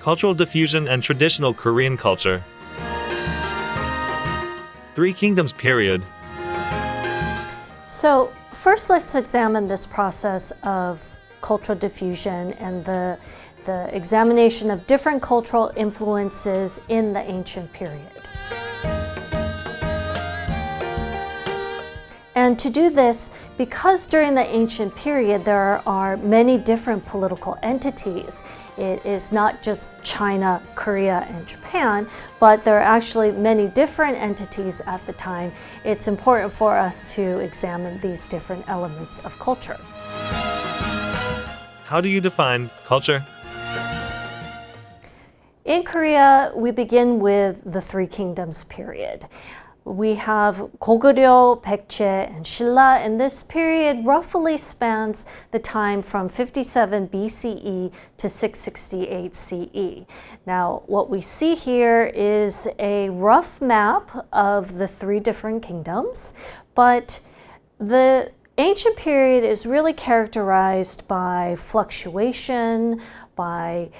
Cultural diffusion and traditional Korean culture. Three Kingdoms period. So first let's examine this process of cultural diffusion and the examination of different cultural influences in the ancient period. And to do this, because during the ancient period there are many different political entities, it is not just China, Korea, and Japan, but there are actually many different entities at the time. It's important for us to examine these different elements of culture. How do you define culture? In Korea, we begin with the Three Kingdoms period. We have Goguryeo, Baekje, and Silla, and this period roughly spans the time from 57 BCE to 668 CE. Now, what we see here is a rough map of the three different kingdoms, but the ancient period is really characterized by fluctuation, by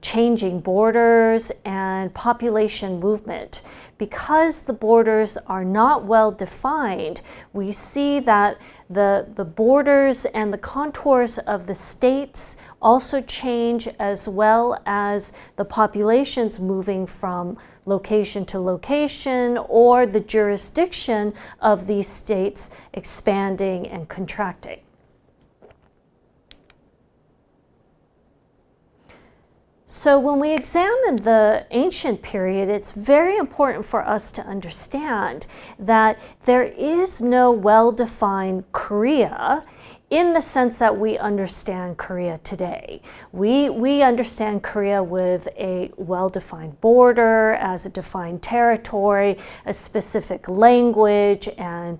changing borders and population movement. Because the borders are not well defined, we see that the borders and the contours of the states also change, as well as the populations moving from location to location, or the jurisdiction of these states expanding and contracting. So when we examine the ancient period, it's very important for us to understand that there is no well-defined Korea in the sense that we understand Korea today. We understand Korea with a well-defined border, as a defined territory, a specific language, and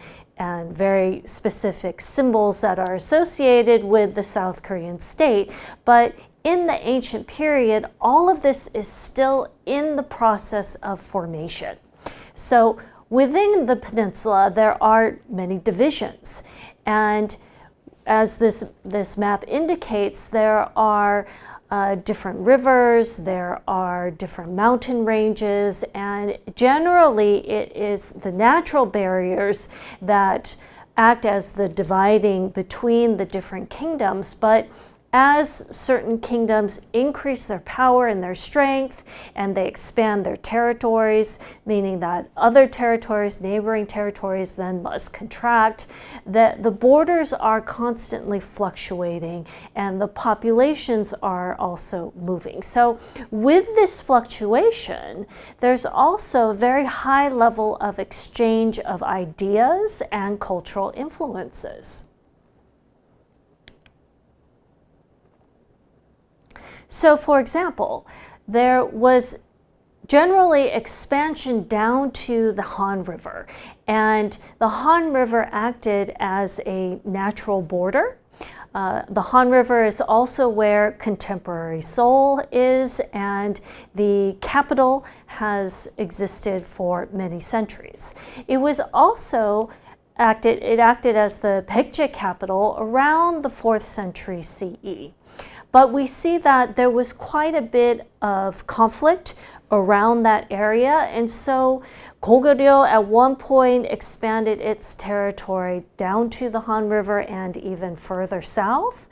very specific symbols that are associated with the South Korean state. But in the ancient period, all of this is still in the process of formation. So within the peninsula, there are many divisions. And as this map indicates, there are different rivers, there are different mountain ranges, and generally it is the natural barriers that act as the dividing between the different kingdoms. But as certain kingdoms increase their power and their strength, and they expand their territories, meaning that other territories, neighboring territories, then must contract, the borders are constantly fluctuating, and the populations are also moving. So with this fluctuation, there's also a very high level of exchange of ideas and cultural influences. So, for example, there was generally expansion down to the Han River, and the Han River acted as a natural border. The Han River is also where contemporary Seoul is, and the capital has existed for many centuries. It was also acted as the Baekje capital around the 4th century CE. But we see that there was quite a bit of conflict around that area, and so Goguryeo at one point expanded its territory down to the Han River and even further south.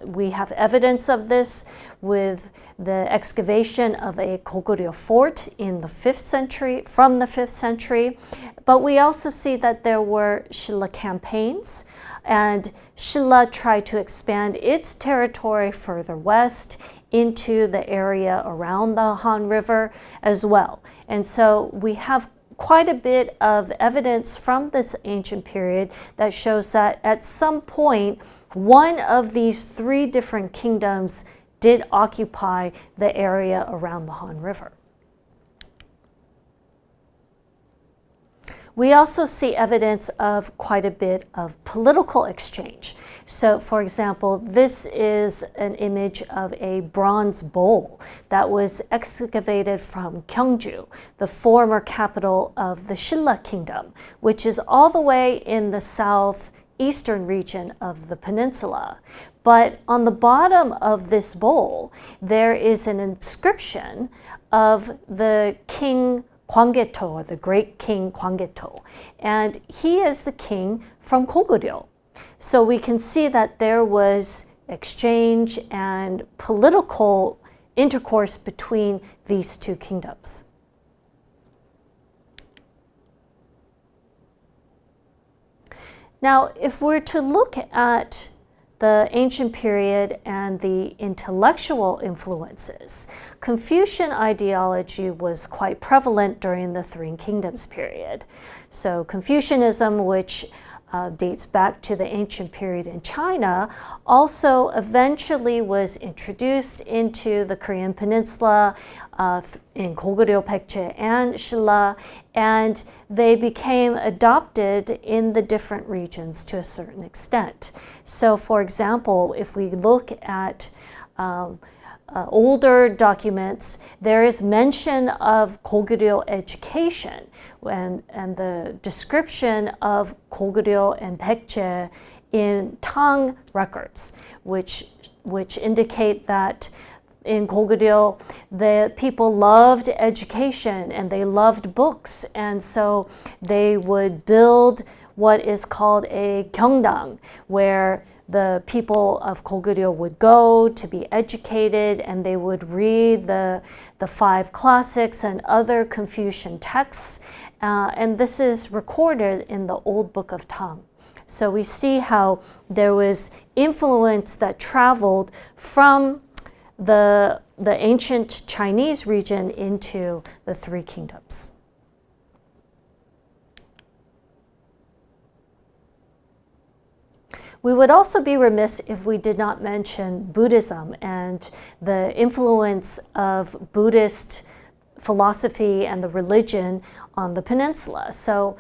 We have evidence of this with the excavation of a Goguryeo fort in the 5th century, from the 5th century. But we also see that there were Silla campaigns, and Silla tried to expand its territory further west into the area around the Han River as well. And so we have quite a bit of evidence from this ancient period that shows that at some point, one of these three different kingdoms did occupy the area around the Han River. We also see evidence of quite a bit of political exchange. So, for example, this is an image of a bronze bowl that was excavated from Gyeongju, the former capital of the Silla Kingdom, which is all the way in the southeast eastern region of the peninsula. But on the bottom of this bowl, there is an inscription of the king Gwanggaeto, the great king Gwanggaeto. And he is the king from Goguryeo. So we can see that there was exchange and political intercourse between these two kingdoms. Now, if we're to look at the ancient period and the intellectual influences, Confucian ideology was quite prevalent during the Three Kingdoms period. So Confucianism, which dates back to the ancient period in China, also eventually was introduced into the Korean peninsula in Goguryeo, Baekje, and Silla, and they became adopted in the different regions to a certain extent. So, for example, if we look at older documents, there is mention of Goguryeo education and the description of Goguryeo and Baekje in Tang records, which indicate that in Goguryeo, the people loved education and they loved books, and so they would build what is called a gyeongdang, where the people of Goguryeo would go to be educated, and they would read the five classics and other Confucian texts, and this is recorded in the Old Book of Tang. So we see how there was influence that traveled from the ancient Chinese region into the Three Kingdoms. We would also be remiss if we did not mention Buddhism and the influence of Buddhist philosophy and the religion on the peninsula. So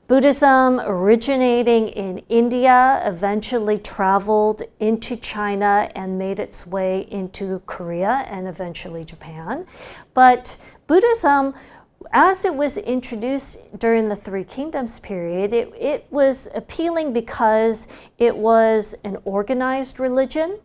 Buddhism, originating in India, eventually traveled into China and made its way into Korea and eventually Japan. But Buddhism, as it was introduced during the Three Kingdoms period, it was appealing because it was an organized religion.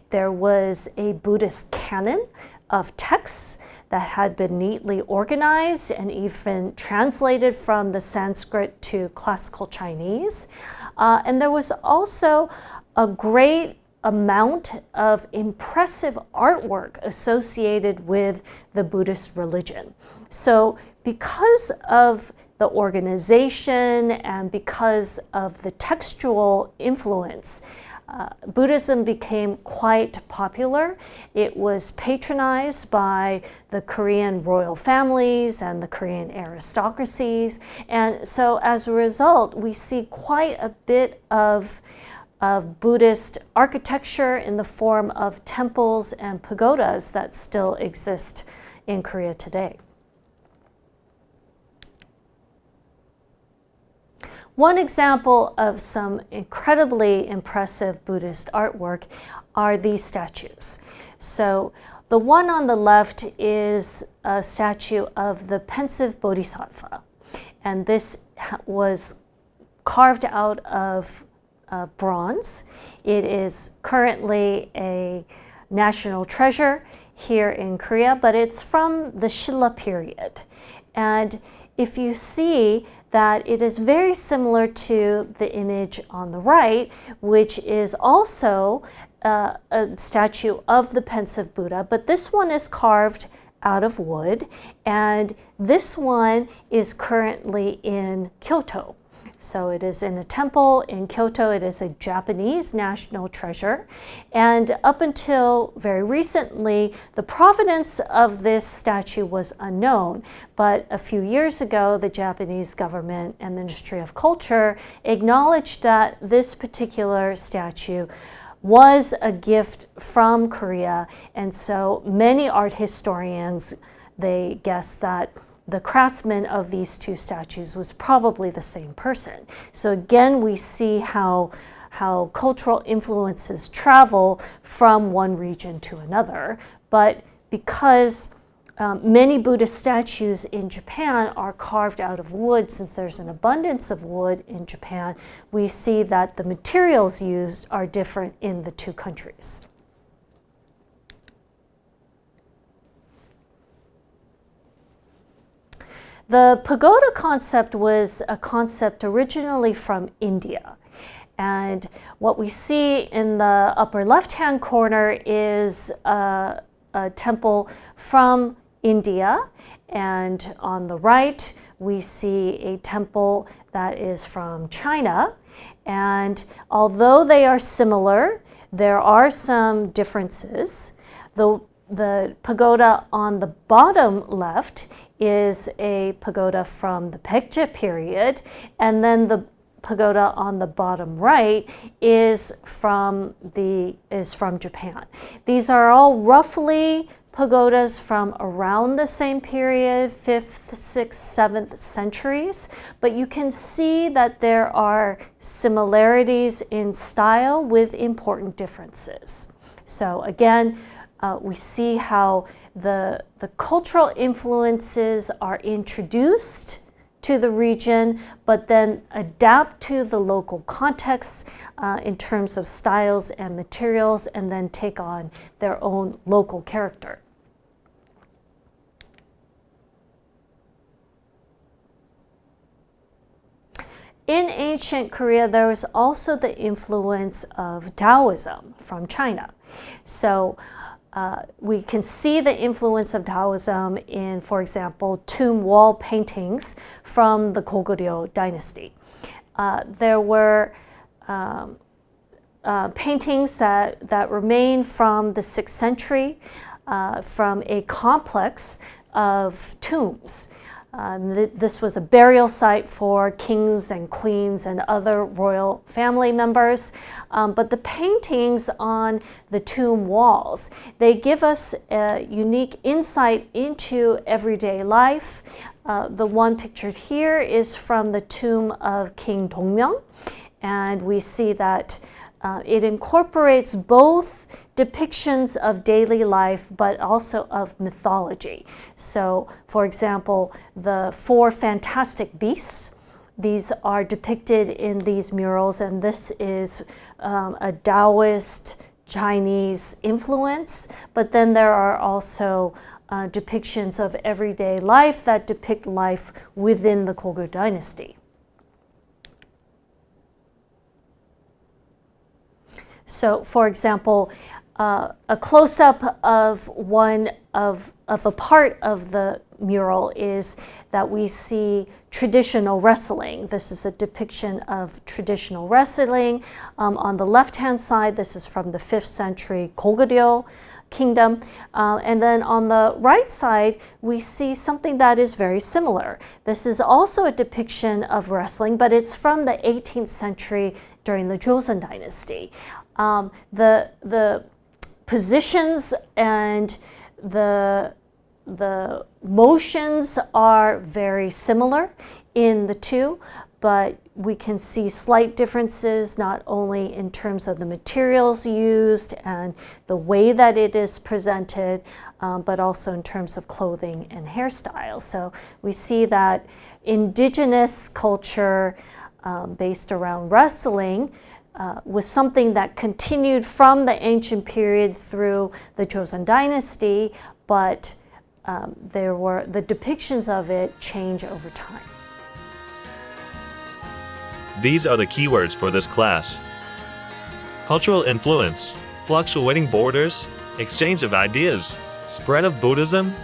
There was a Buddhist canon of texts that had been neatly organized and even translated from the Sanskrit to classical Chinese. And there was also a great amount of impressive artwork associated with the Buddhist religion. So because of the organization and because of the textual influence, Buddhism became quite popular. It was patronized by the Korean royal families and the Korean aristocracies. And so as a result, we see quite a bit of Buddhist architecture in the form of temples and pagodas that still exist in Korea today. One example of some incredibly impressive Buddhist artwork are these statues. So the one on the left is a statue of the pensive Bodhisattva, and this was carved out of bronze. It is currently a national treasure here in Korea, but it's from the Silla period. And if you see that it is very similar to the image on the right, which is also a statue of the pensive Buddha, but this one is carved out of wood, and this one is currently in Kyoto. So it is in a temple in Kyoto. It is a Japanese national treasure. And up until very recently, the provenance of this statue was unknown. But a few years ago, the Japanese government and Ministry of Culture acknowledged that this particular statue was a gift from Korea. And so many art historians, they guess that the craftsman of these two statues was probably the same person. So again, we see how cultural influences travel from one region to another. But because Many Buddhist statues in Japan are carved out of wood. Since there's an abundance of wood in Japan, we see that the materials used are different in the two countries. The pagoda concept was a concept originally from India. And what we see in the upper left-hand corner is a temple from India, and on the right we see a temple that is from China. And although they are similar, there are some differences. The pagoda on the bottom left is a pagoda from the Baekje period, and then the pagoda on the bottom right is from Japan. These are all roughly pagodas from around the same period, 5th, 6th, 7th centuries, but you can see that there are similarities in style with important differences. So again, we see how the cultural influences are introduced to the region, but then adapt to the local context in terms of styles and materials, and then take on their own local character. In ancient Korea, there was also the influence of Taoism from China. So we can see the influence of Taoism in, for example, tomb wall paintings from the Goguryeo dynasty. There were paintings that remain from the 6th century from a complex of tombs. This was a burial site for kings and queens and other royal family members. But the paintings on the tomb walls, they give us a unique insight into everyday life. The one pictured here is from the tomb of King Dongmyeong, and we see that it incorporates both depictions of daily life, but also of mythology. So, for example, the 4 fantastic beasts, these are depicted in these murals, and this is a Taoist Chinese influence, but then there are also depictions of everyday life that depict life within the Goguryeo dynasty. So, for example, a close-up of a part of the mural is that we see traditional wrestling. This is a depiction of traditional wrestling. On the left-hand side, this is from the 5th century Goguryeo kingdom. And then on the right side, we see something that is very similar. This is also a depiction of wrestling, but it's from the 18th century during the Joseon dynasty. The positions and the motions are very similar in the two, but we can see slight differences not only in terms of the materials used and the way that it is presented, but also in terms of clothing and hairstyle. So we see that indigenous culture based around wrestling was something that continued from the ancient period through the Joseon dynasty, but the depictions of it change over time. These are the keywords for this class: cultural influence, fluctuating borders, exchange of ideas, spread of Buddhism,